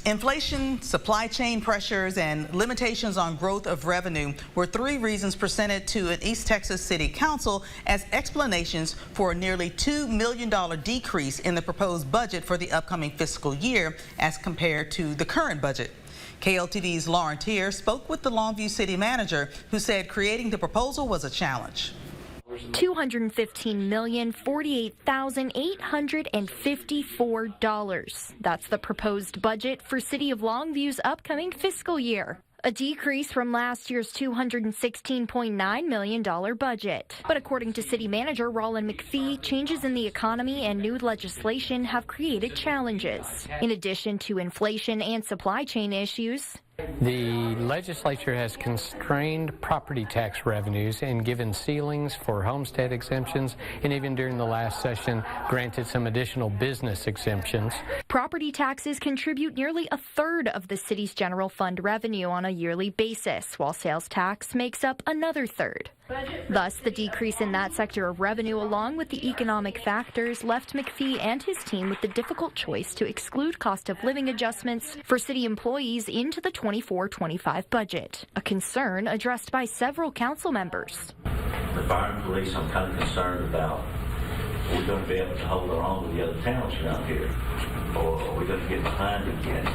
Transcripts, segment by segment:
Inflation, supply chain pressures, and limitations on growth of revenue were three reasons presented to an East Texas City Council as explanations for a nearly $2 million decrease in the proposed budget for the upcoming fiscal year as compared to the current budget. KLTV's Lauren Tier spoke with the Longview City Manager, who said creating the proposal was a challenge. $215,048,854. That's the proposed budget for City of Longview's upcoming fiscal year. A decrease from last year's $216.9 million budget. But according to City Manager Rolin McPhee, changes in the economy and new legislation have created challenges. In addition to inflation and supply chain issues, the legislature has constrained property tax revenues and given ceilings for homestead exemptions, and even during the last session granted some additional business exemptions. Property taxes contribute nearly a third of the city's general fund revenue on a yearly basis, while sales tax makes up another third. Thus, the decrease in that sector of revenue, along with the economic factors, left McPhee and his team with the difficult choice to exclude cost of living adjustments for city employees into the 24-25 budget, a concern addressed by several council members. The fire and police, I'm kind of concerned about, are we going to be able to hold our own with the other towns around here, or are we going to get behind again?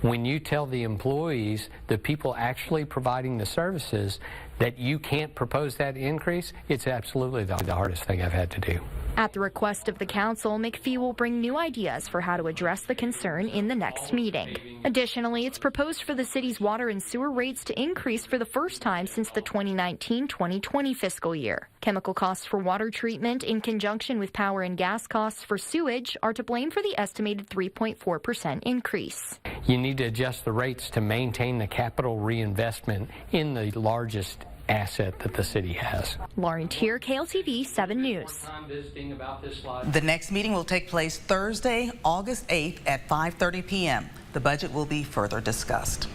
When you tell the employees, the people actually providing the services, that you can't propose that increase, it's absolutely the hardest thing I've had to do. At the request of the council, McPhee will bring new ideas for how to address the concern in the next meeting. Additionally, it's proposed for the city's water and sewer rates to increase for the first time since the 2019-2020 fiscal year. Chemical costs for water treatment in conjunction with power and gas costs for sewage are to blame for the estimated 3.4% increase. You need to adjust the rates to maintain the capital reinvestment in the largest asset that the city has. Lauren Tier, KLTV 7 News. The next meeting will take place Thursday, August 8th at 5:30 p.m. The budget will be further discussed.